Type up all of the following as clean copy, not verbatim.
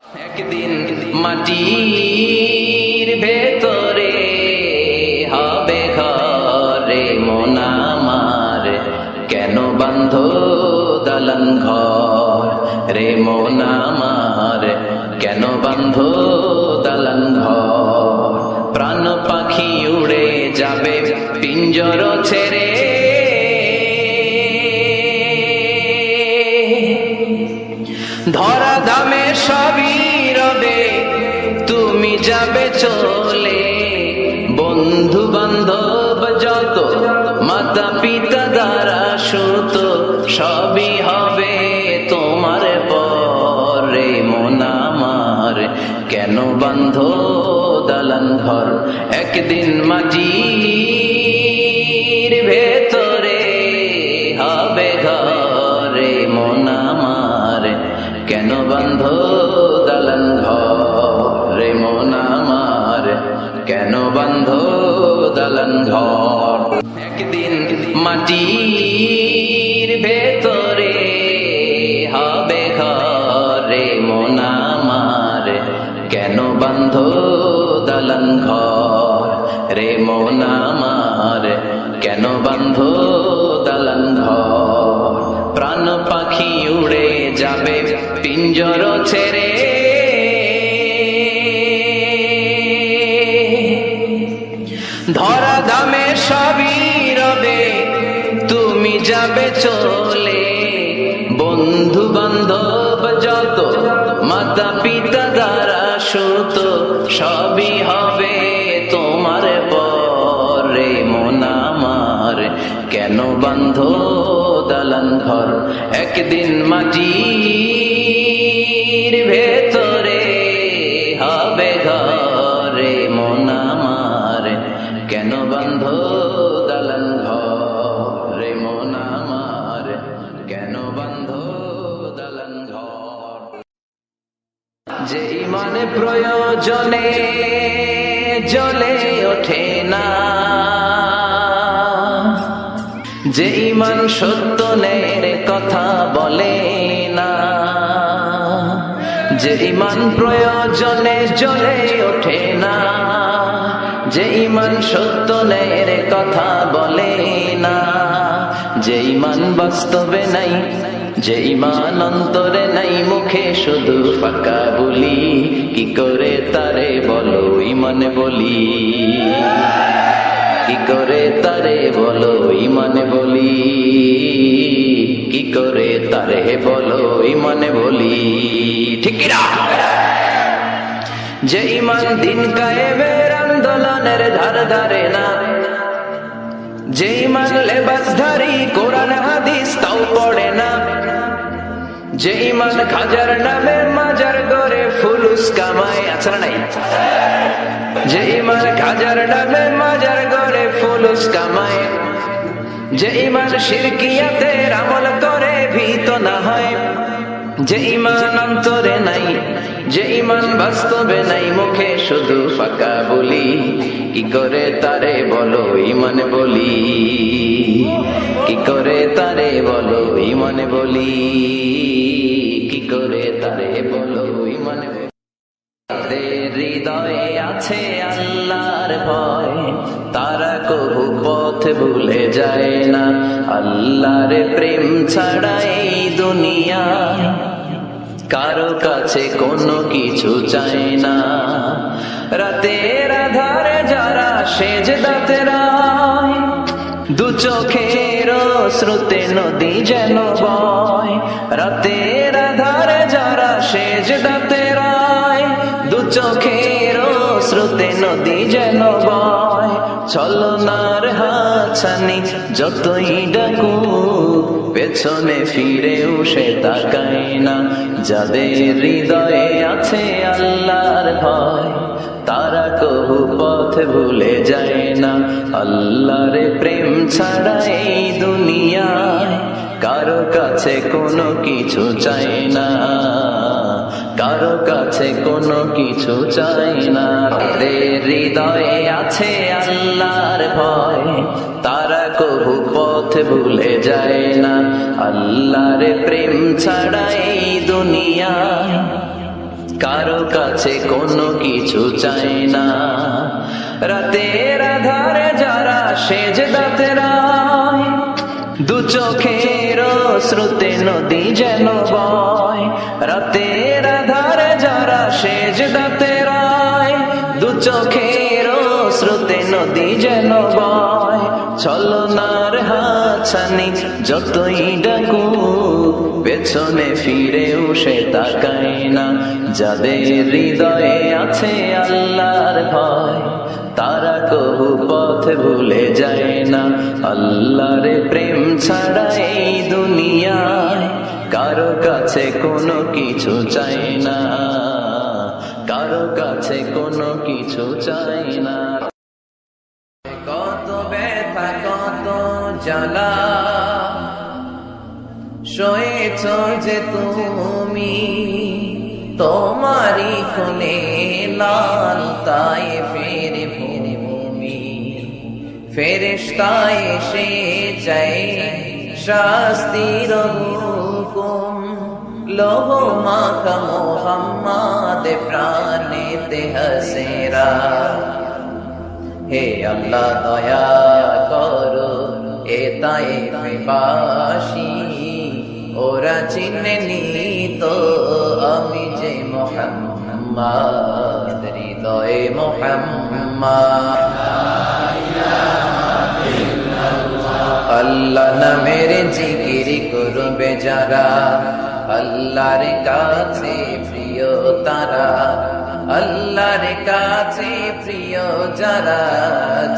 একদিন মাটির ভেতরে হবে ঘরে মন আমার, কেন বান্ধ দালান ঘর রে মন আমার, কেন বান্ধ দালান ঘর। প্রাণ পাখি উড়ে যাবে পিঞ্জর ছেড়ে, ধরা ধামে সবই রবে তুমি যাবে চলে। বন্ধু বান্ধব যত মাতা পিতা দ্বারা সুত সবই হবে তোমার পরে মন আমার, কেন বান্ধ দালান ঘর। একদিন মাটির ভেতরে হবে ঘরে মন আমার, কেন বান্ধ দালান ঘর রে মন আমার, কেন বান্ধ দালান ঘর। একদিন মাটির ভেতরে হবে ঘরে মন আমার, কেন বান্ধ দালান ঘর রে মন আমার, কেন বান্ধ দালান ঘর। প্রাণ পাখি উড়ে যাবে পিঞ্জর ছেড়ে, ধরা ধামে সবই রবে তুমি যাবে চলে। বন্ধু বান্ধব যত মাতা পিতা দ্বারা সুত সবই হবে তোমার পরে মন আমার, কেন বান্ধ দালান ঘর। একদিন মাটির ভেতরে হবে ঘরে মন আমার, কেন বান্ধ দালান ঘর রে মন আমার, কেন বান্ধ দালান ঘর। যে ইমানে প্রয়োজনে জ্বলে ওঠে না, যে ইমান সত্য ন্যায়ের কথা বলে না, যে ইমান প্রয়োজনে জ্বলে ওঠে না, যে ইমান সত্য ন্যায়ের কথা বলে না, যে ইমান বাস্তবে নাই, যে ইমান অন্তরে নাই, মুখে শুধু ফাঁকা বলি, কি করে তারে বলো ইমান বলি, কি করে তারে বলো ইমান বলি, কি করে তারে বলো ইমান বলি। ঠিক না? যে ইমান দিন কায়েমের আন্দোলনের ধার ধারে না, যে ইমান লেবাসধারী কোরআন হাদিস তাও পড়ে না, যে ইমান খাজার নামে মাজার গড়ে ফুলুস কামায়, আছে না নাই? যে ইমান খাজার নামে মাজার গড়ে ফুলুস কামায়, যে ইমান শিরকিয়াতের আমল করে ভীত না হয়, যে ইমান অন্তরে নাই, যে ইমান বাস্তবে নাই, মুখে শুধু ফাঁকা বলি, কি করে তারে বলো ইমান বলি, কি করে তারে বলো ইমান বলি, কি করে তারে বলো ইমান বলি। তাদের হৃদয়ে আছে আল্লাহর ভয়, তারা কবু পথ ভুলে যায় না, আল্লাহর প্রেম ছাড়া এই দুনিয়ায় কারো কাছে কোনো কিছু চায় না। রাতের আধারে যারা সেজদাতে রায়, দু চোখের স্রোতে নদী যেন বয়। রাতের আধারে যারা সেজদাতে রায়, দু চোখের স্রোতে নদী যেন বয়। ছলনার হাতছানি যতই ডাকুক, পেছনে ফিরেও সে তাকায় না। যাদের হৃদয়ে আছে আল্লাহর ভয়, তারা কবু পথ ভুলে যায় না, আল্লাহর প্রেম ছাড়া এই দুনিয়ায় কারো কাছে কোনো কিছু চায় না, কারো কাছে কোনো কিছু চাই না। তাদের হৃদয়ে আছে আল্লাহর ভয়, তারা কবু পথ ভুলে যায় না। আল্লাহর প্রেম ছাড়া এই দুনিয়ায় কারো কাছে কোনো কিছু চাই না। রাতের আধারে যারা সেজদাতে রায়, দু চোখের স্রোতে নদী যেন বয়। রাতের আধারে যারা সেজদাতে রায়, দু চোখের স্রোতে নদী যেন বয়। ছলনার হাতছানি যতই ডাকুক, পেছনে ফিরেও সে তাকায় না। যাদের হৃদয়ে আছে আল্লাহর ভয়, তারা কবু পথ ভুলে যায় না। আল্লাহর প্রেম ছাড়া এই দুনিয়ায় কারো কাছে কোনো কিছু চাই না, কারো কাছে কোনো কিছু চাই না। কত ব্যথা কত জ্বালা সয়েছ যে তুমি, তোমারই কোলে লাল তাই ফেরে ভূমি। ফেরেশতা এসে চাই শাস্তির হুকুম, লোহ মাখা মোহাম্মদ প্রাণেতে হাসেরা। হে আল্লাহ দয়া করো এ তায়েফবাসী, ওরা চিনেনি তো আমি যে মুহাম্মদ, হৃদয়ে মুহাম্মদ। আল্লাহ নামের জিকির করবে যারা, আল্লাহর কাছে প্রিয় তারা। আল্লাহর কাছে প্রিয় যারা,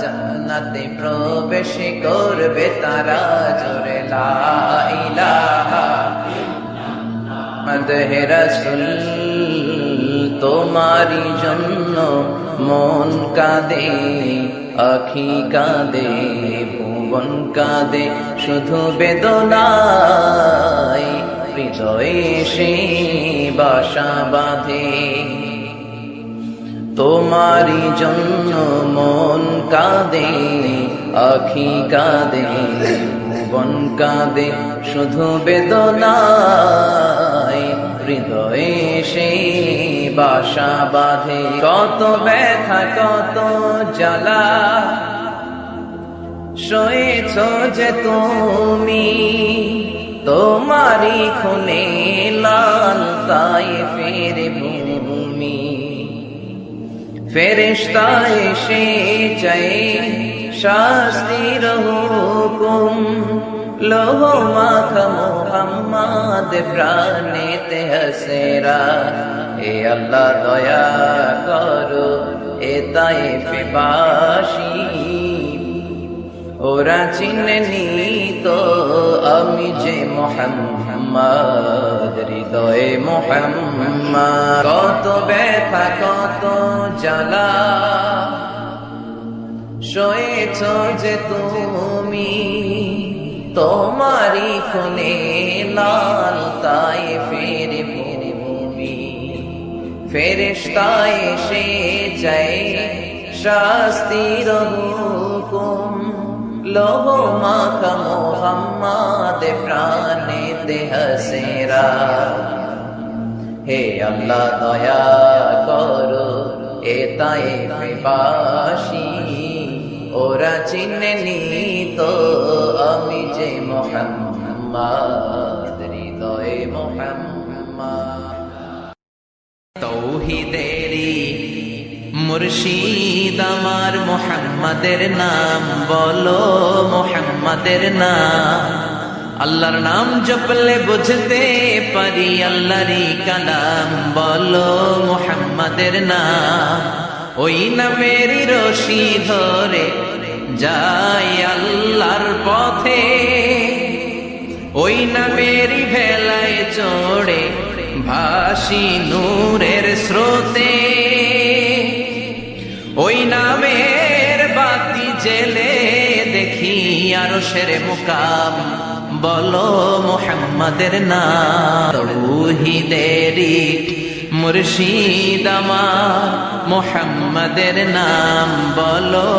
জান্নাতে প্রবেশ করবে তারা। জোরে লা ইলাহা মুহাম্মাদুর রাসূল। তোমারই জন্য মন কাঁদে, আখি কাঁদে, ভুবন কাঁদে, শুধু বেদনায় হৃদয়ে সে বাসা বাঁধে। তোমারই জন্য মন কাঁদে, আখি কাঁদে, ভুবন কাঁদে, শুধু বেদনায় হৃদয়ে সে বাসা বাঁধে। কত ব্যথা কত জ্বালা সয়েছ যে তুমি, তোমারই খুনে লাল তাই ফেরে ভূমি। ফেরেশতা এসে চাই শাস্তির হুকুম, লোহ মাখা মোহাম্মদ প্রাণেতে হাসেরা। এ আল্লাহ দয়া করো এ তায়েফবাসী, ওরা চিনেনি তো আমি যে মুহাম্মদ, হৃদয়ে মুহাম্মদ। কত ব্যথা কত জ্বালা সয়েছ যে তুমি, তোমারই খুনে লাল তাই ফেরে ভূমি। ফেরেশতা এসে চাই শাস্তির হুকুম, লোহ মাখা মোহাম্মদ প্রাণেতে হাসেরা। হে আল্লাহ দয়া করো এ তায়েফবাসী, ওরা চিনেনি তো আমি যে মুহাম্মদ, হৃদয়ে মুহাম্মদ। তৌহিদেরি মুর্শিদ আমার মুহাম্মাদের নাম বলো, মুহাম্মাদের নাম। আল্লাহর নাম জপলে বুঝতে পারি আল্লাহরই কালাম, বলো মুহাম্মাদের নাম। ওই নামেরই রশি ধরে যাই আল্লাহর পথে, ওই নামেরই ভেলায় চড়ে ভাসি নূরের স্রোতে। ওই নামের বাতি জেলে দেখি আরশের মুকাম, বলো মুহাম্মাদের নাম। তৌহিদেরি মুর্শিদ আমার মুহাম্মাদের নাম বলো,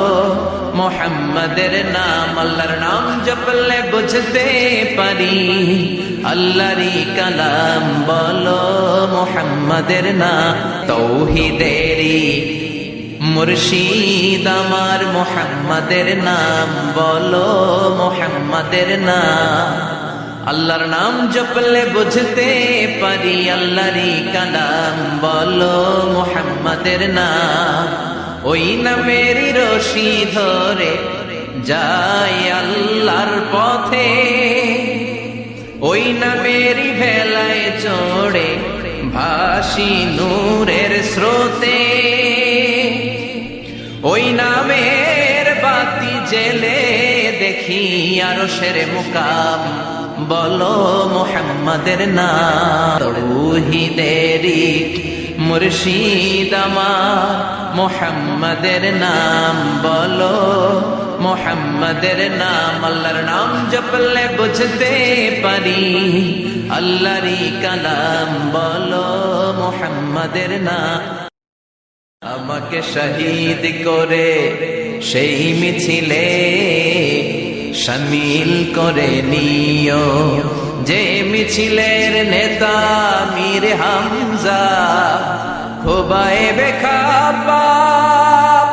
মুহাম্মাদের নাম। আল্লাহর নাম জপলে বুঝতে পারি আল্লাহরই কালাম বলো, মুহাম্মাদের নাম। তৌহিদেরই মুর্শিদ আমার মুহাম্মাদের নাম বলো, মুহাম্মাদের নাম। আল্লাহর নাম জপলে বুঝতে পারি আল্লাহরই কালাম বলো, মুহাম্মাদের নাম। ওই নামেরই রশি ধরে যাই আল্লাহর পথে, ওই নামেরই ভেলায় চড়ে ভাসি নূরের স্রোতে। ওই নামের বাতি জেলে দেখি আরশের মুকাম বলো, মুহাম্মাদের নাম। তৌহিদেরই মুর্শিদ আমার মুহাম্মাদের নাম বলো, মুহাম্মাদের নাম। আল্লাহর নাম জপলে বুঝতে পারি আল্লাহরই কালাম বলো, মুহাম্মাদের নাম। আমাকে শহীদ করে সেই মিছিলে শামিল করে নিও, যে মিছিলের নেতা মীর হামজা খুবাইবে খাব্বাব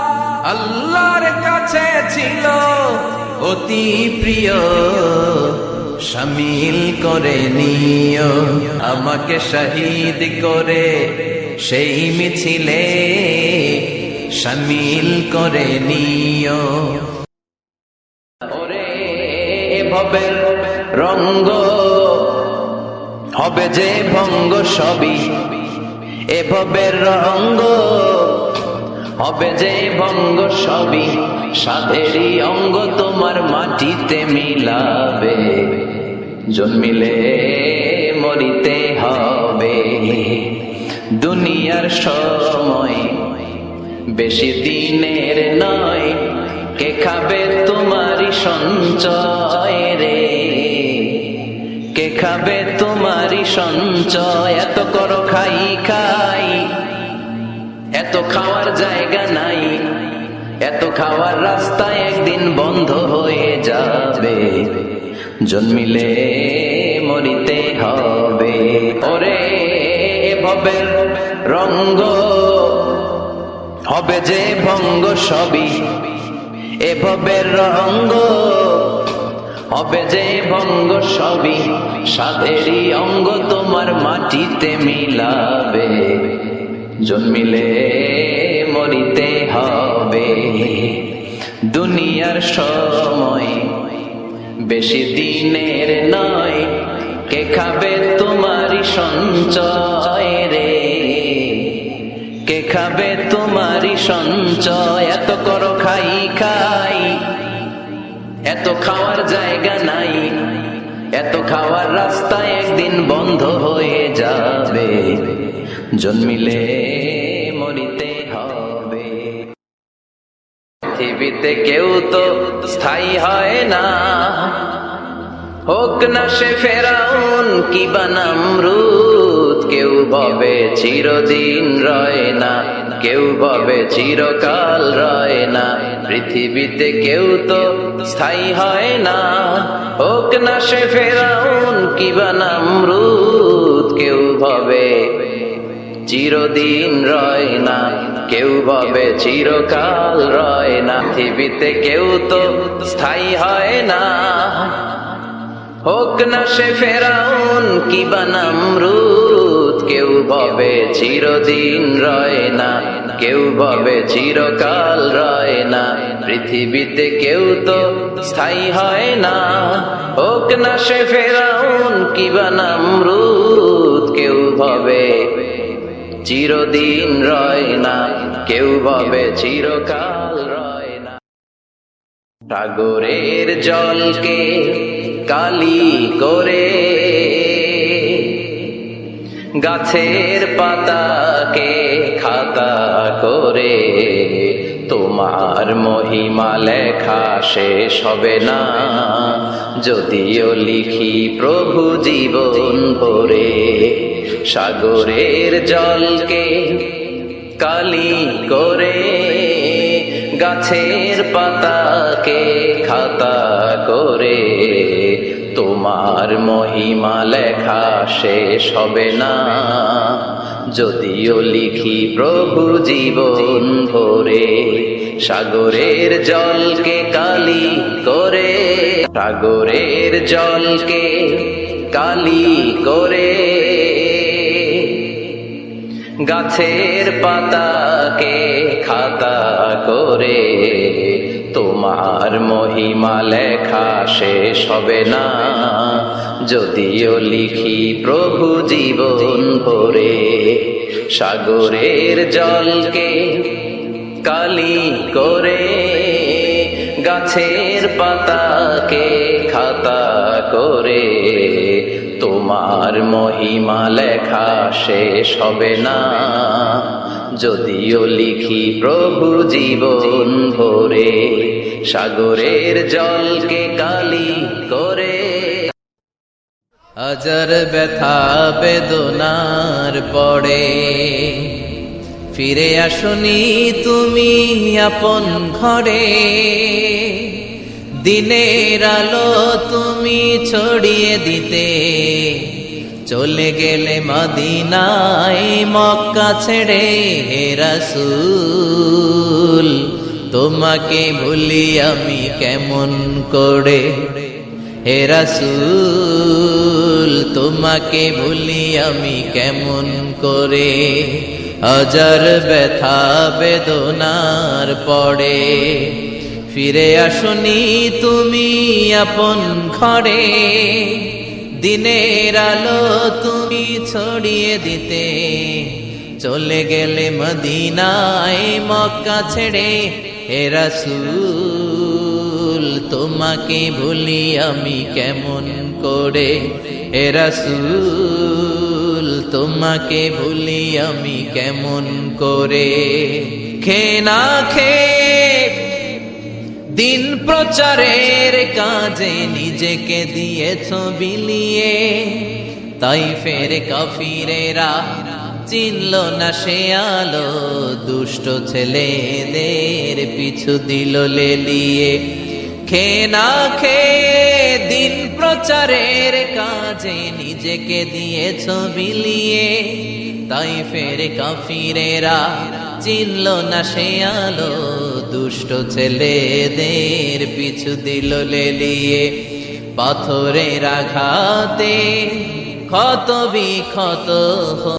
আল্লাহর কাছে ছিল অতি প্রিয়, শামিল করে নিও। আমাকে শহীদ করে সেই মিছিলে শামিল করে নিও। ভবের রঙ্গ হবে যে ভঙ্গ সবই, এ ভবের রঙ্গ হবে যে ভঙ্গ সবই, সাধেরই অঙ্গ তোমার মাটিতে মিলাবে, জন্মিলে মরিতে হবে। দুনিয়ার সময় বেশি দিনের নয়, কে খাবে তোমারই সঞ্চয় রে, কে খাবে তোমারই সঞ্চয়। এত করো খাই খাই, এত খাওয়ার জায়গা নাই, এত খাওয়ার রাস্তা একদিন বন্ধ হয়ে যাবে, জন্মিলে মরিতে হবে। ওরে ভবের রঙ্গ হবে যে ভঙ্গ সবই, এ ভবের রঙ্গ হবে যে ভঙ্গ সবই, সাধেরই অঙ্গ তোমার মাটিতে মিলাবে, জন্মিলে মরিতে হবে। দুনিয়ার সময় বেশি দিনের নয়, কে খাবে তোমারই সঞ্চয় রে, কে খাবে তোমারই সঞ্চয়। এত করো খাই খাই, এত খাওয়ার জায়গা নাই, এত খাওয়ার রাস্তা একদিন বন্ধ হয়ে যাবে, জন্মিলে মরিতে হবে। পৃথিবীতে কেউ তো স্থায়ী হয় না, হোক না সে ফেরাউন কিবা নমরুদ। কেউ ভাবে চিরদিন রয় না, কেউ ভাবে চিরকাল রয় না। পৃথিবীতে কেউ তো স্থায়ী হয় না, হোক না সে ফেরাউন কিবা নমরুদ। কেউ ভাবে চিরদিন রয় না, কেউ ভাবে চিরকাল রয় না। পৃথিবীতে কেউ তো স্থায়ী হয় না, হোক না সে ফেরাউন কিবা নমরুদ। কেউ ভাবে চিরদিন রয় না, কেউ ভাবে চিরকাল রয় না। পৃথিবীতে কেউ তো স্থায়ী হয় না, হোক না সে ফেরাউন কিবা নমরুদ। কেউ ভাবে চিরদিন রয় না, কেউ ভাবে চিরকাল রয় না। সাগরের জলকে কালি করে, গাছের পাতাকে খাতা করে, তোমার মহিমা লেখা শেষ হবে না, যদিও লিখি প্রভু জীবন ভরে। সাগরের জলকে কালি করে, গাছের পাতাকে খাতা করে, তোমার মহিমা লেখা শেষ হবে না, যদিও লিখি প্রভু জীবন ভরে। সাগরের জলকে কালি করে, সাগরের জলকে কালি করে, গাছের পাতাকে খাতা করে, তোমার মহিমা লেখা শেষ হবে না, যদিও লিখি প্রভু জীবন ভরে। সাগরের জলকে কালি করে, গাছের পাতাকে খাতা করে, তোমার মহিমা লেখা শেষ হবে না, যদিও লিখি প্রভু জীবন ভরে। সাগরের জলকে কালি করে। হাজার ব্যথা বেদনার পরে ফিরে আসনি তুমি আপন ঘরে, দিনের আলো তুমি ছড়িয়ে দিতে চলে গেলে মদিনায় মক্কা ছেড়ে। হে রাসূল তোমাকে ভুলি আমি কেমন করে, হে রাসূল তোমাকে ভুলি আমি কেমন করে। হাজার ব্যথা বেদনার পরে ফিরে আসনি তুমি আপন ঘরে, দিনের আলো তুমি ছড়িয়ে দিতে চলে গেলে মদিনায় মক্কা ছেড়ে। হে রাসূল তোমাকে ভুলি আমি কেমন করে, হে রাসূল তোমাকে ভুলি আমি কেমন করে। খেয়ে না খেয়ে দিন প্রচারের কাজে নিজেকে দিয়েছ বিলিয়ে, তাইফের কাফিরেরা চিনল না সে আলো, দুষ্ট ছেলেদের পিছু দিল লেলিয়ে। খেয়ে না খেয়ে দিন প্রচারের কাজে নিজেকে দিয়েছ বিলিয়ে, তাইফের কাফিরেরা চিনল না সে আলো, দুষ্ট ছেলেদের পিছু দিল লেলিয়ে। পাথরের আঘাতে ক্ষত বিক্ষত